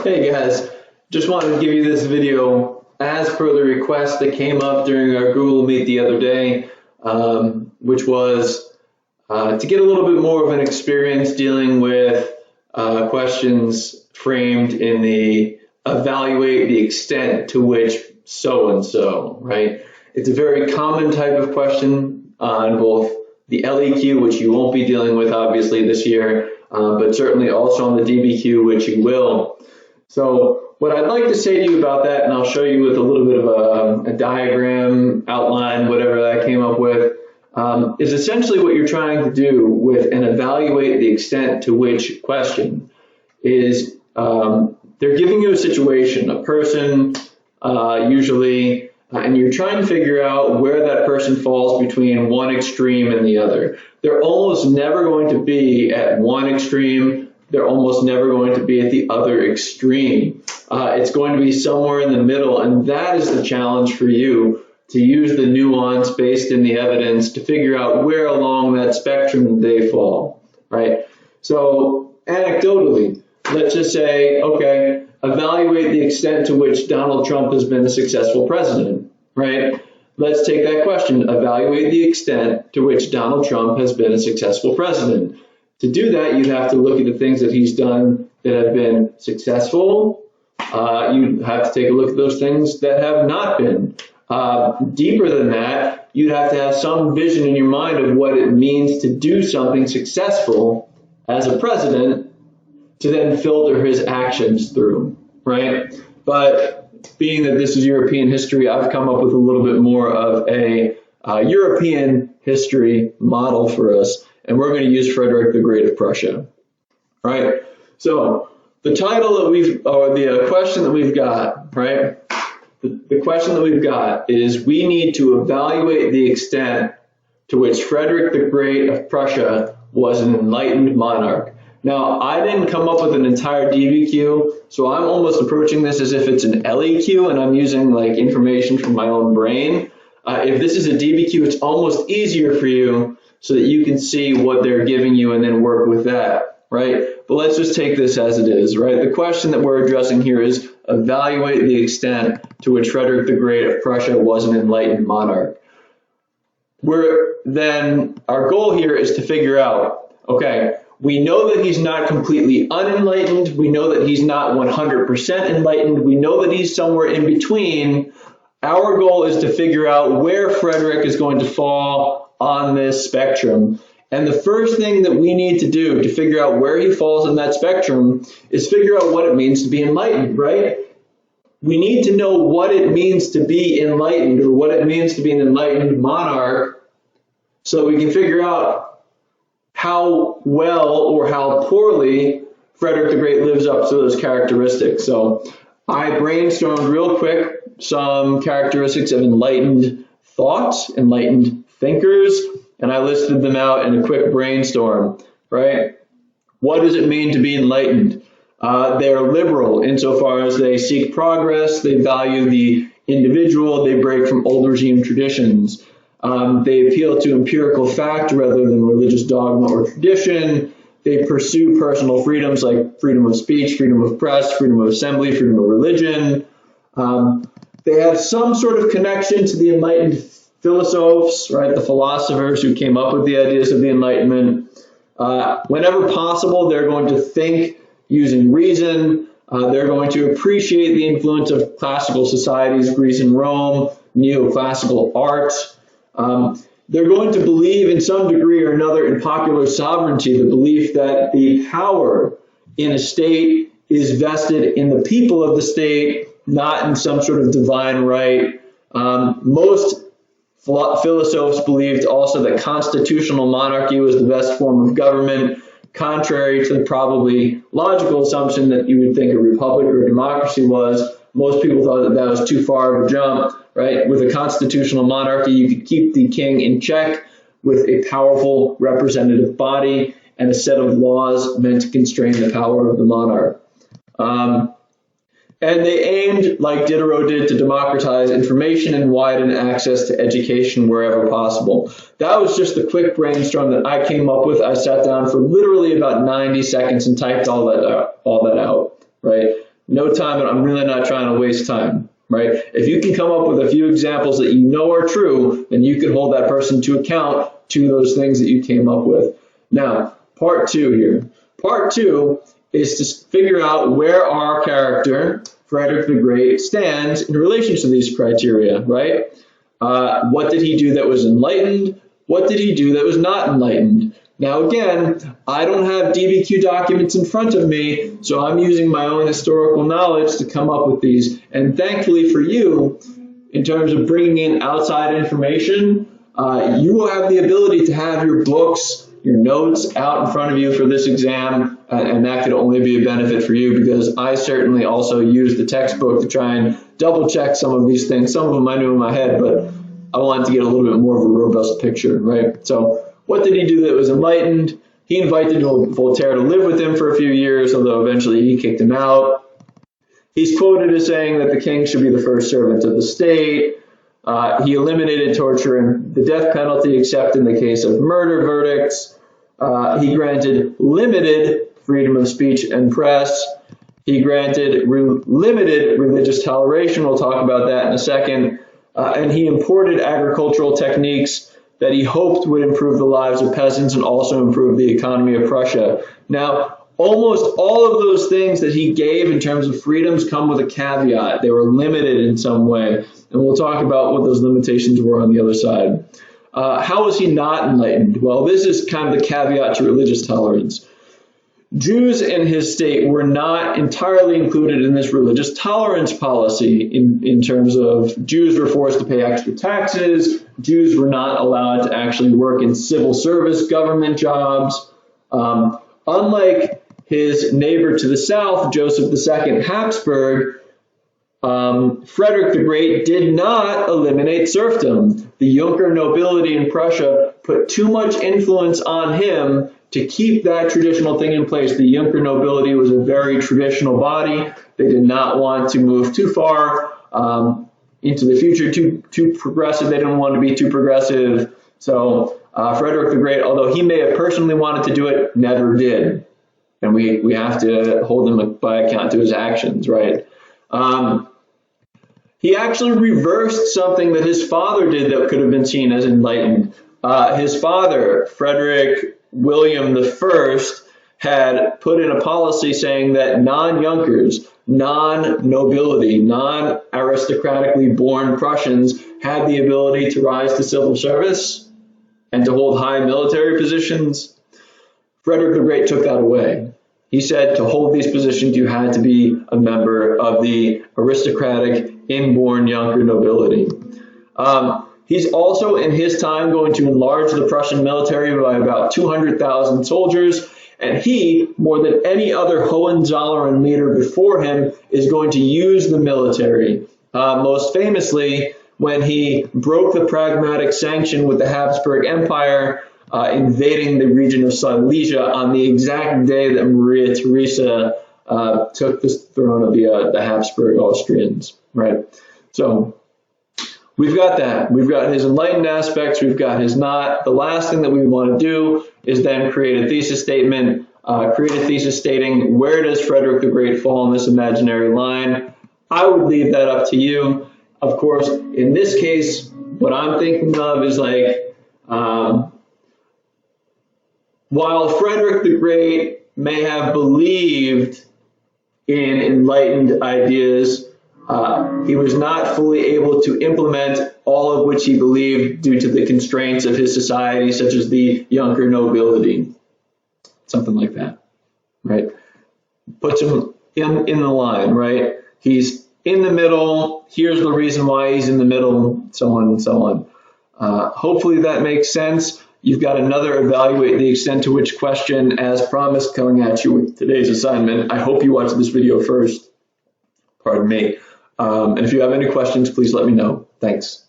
Hey guys, just wanted to give you this video as per the request that came up during our Google Meet the other day, which was to get a little bit more of an experience dealing with questions framed in the evaluate the extent to which so-and-so, right? It's a very common type of question on both the LEQ, which you won't be dealing with obviously this year, but certainly also on the DBQ, which you will. So what I'd like to say to you about that, and I'll show you with a little bit of a diagram, outline, whatever that came up with, is essentially what you're trying to do with and evaluate the extent to which question is they're giving you a situation, a person usually, and you're trying to figure out where that person falls between one extreme and the other. They're almost never going to be at one extreme. They're almost never going to be at the other extreme. It's going to be somewhere in the middle, and that is the challenge for you, to use the nuance based in the evidence to figure out where along that spectrum they fall, right? So anecdotally, let's just say, okay, evaluate the extent to which Donald Trump has been a successful president, right? Let's take that question, evaluate the extent to which Donald Trump has been a successful president. To do that, you'd have to look at the things that he's done that have been successful. You have to take a look at those things that have not been. Deeper than that, you'd have to have some vision in your mind of what it means to do something successful as a president to then filter his actions through, right? But being that this is European history, I've come up with a little bit more of a European history model for us. And we're going to use Frederick the Great of Prussia, right? So the title that or the question that we've got, right? The question that we've got is we need to evaluate the extent to which Frederick the Great of Prussia was an enlightened monarch. Now, I didn't come up with an entire DBQ, so I'm almost approaching this as if it's an LEQ and I'm using like information from my own brain. If this is a DBQ, it's almost easier for you so that you can see what they're giving you and then work with that, right? But let's just take this as it is, right? The question that we're addressing here is evaluate the extent to which Frederick the Great of Prussia was an enlightened monarch. Then our goal here is to figure out, okay, we know that he's not completely unenlightened. We know that he's not 100% enlightened. We know that he's somewhere in between. Our goal is to figure out where Frederick is going to fall on this spectrum. And the first thing that we need to do to figure out where he falls in that spectrum is figure out what it means to be enlightened, right? We need to know what it means to be enlightened or what it means to be an enlightened monarch so we can figure out how well or how poorly Frederick the Great lives up to those characteristics. So I brainstormed real quick some characteristics of enlightened thoughts, enlightened thinkers, and I listed them out in a quick brainstorm, right? What does it mean to be enlightened? They're liberal insofar as they seek progress, they value the individual, they break from old regime traditions. They appeal to empirical fact rather than religious dogma or tradition. They pursue personal freedoms like freedom of speech, freedom of press, freedom of assembly, freedom of religion. They have some sort of connection to the enlightened philosophers, right, the philosophers who came up with the ideas of the Enlightenment. Whenever possible, they're going to think using reason. They're going to appreciate the influence of classical societies, Greece and Rome, neoclassical art. They're going to believe in some degree or another in popular sovereignty, the belief that the power in a state is vested in the people of the state, not in some sort of divine right. Most philosophers believed also that constitutional monarchy was the best form of government, contrary to the probably logical assumption that you would think a republic or a democracy was. Most people thought that that was too far of a jump, right? With a constitutional monarchy, you could keep the king in check with a powerful representative body and a set of laws meant to constrain the power of the monarch. And they aimed, like Diderot did, to democratize information and widen access to education wherever possible. That was just the quick brainstorm that I came up with. I sat down for literally about 90 seconds and typed all that out, right? No no time, and I'm really not trying to waste time, right? If you can come up with a few examples that you know are true, then you can hold that person to account to those things that you came up with. Now, part two here. Part two is to figure out where our character, Frederick the Great, stands in relation to these criteria, right? What did he do that was enlightened? What did he do that was not enlightened? Now, again, I don't have DBQ documents in front of me, so I'm using my own historical knowledge to come up with these. And thankfully for you, in terms of bringing in outside information, you will have the ability to have your books, your notes out in front of you for this exam, and that could only be a benefit for you, because I certainly also use the textbook to try and double check some of these things. Some of them I knew in my head, but I wanted to get a little bit more of a robust picture, right? So what did he do that was enlightened? He invited Voltaire to live with him for a few years, although eventually he kicked him out. He's quoted as saying that the king should be the first servant of the state. He eliminated torture and the death penalty, except in the case of murder verdicts. He granted limited freedom of speech and press. He granted limited religious toleration. We'll talk about that in a second. And he imported agricultural techniques that he hoped would improve the lives of peasants and also improve the economy of Prussia. Now, almost all of those things that he gave in terms of freedoms come with a caveat. They were limited in some way, and we'll talk about what those limitations were on the other side. How was he not enlightened? Well, this is kind of the caveat to religious tolerance. Jews in his state were not entirely included in this religious tolerance policy in terms of Jews were forced to pay extra taxes. Jews were not allowed to actually work in civil service government jobs. Unlike his neighbor to the south, Joseph II Habsburg, Frederick the Great did not eliminate serfdom. The Junker nobility in Prussia put too much influence on him to keep that traditional thing in place. The Junker nobility was a very traditional body. They did not want to move too far into the future, too progressive. They didn't want to be too progressive. So Frederick the Great, although he may have personally wanted to do it, never did. And we have to hold him by account to his actions, right? He actually reversed something that his father did that could have been seen as enlightened. His father, Frederick William I, had put in a policy saying that non-Junkers, non-nobility, non-aristocratically born Prussians had the ability to rise to civil service and to hold high military positions. Frederick the Great took that away. He said to hold these positions, you had to be a member of the aristocratic, inborn Junker nobility. He's also, in his time, going to enlarge the Prussian military by about 200,000 soldiers. And he, more than any other Hohenzollern leader before him, is going to use the military. Most famously, when he broke the Pragmatic Sanction with the Habsburg Empire, invading the region of Silesia on the exact day that Maria Theresa took the throne of the Habsburg Austrians, right? So we've got that. We've got his enlightened aspects. We've got his not. The last thing that we want to do is then create a thesis statement, stating where does Frederick the Great fall on this imaginary line. I would leave that up to you. Of course, in this case, what I'm thinking of is like, while Frederick the Great may have believed in enlightened ideas, he was not fully able to implement all of which he believed due to the constraints of his society, such as the Junker nobility. Something like that, right? Puts him in the line, right? He's in the middle. Here's the reason why he's in the middle, so on and so on. Hopefully that makes sense. You've got another evaluate the extent to which question as promised coming at you with today's assignment. I hope you watch this video first. Pardon me. And if you have any questions, please let me know. Thanks.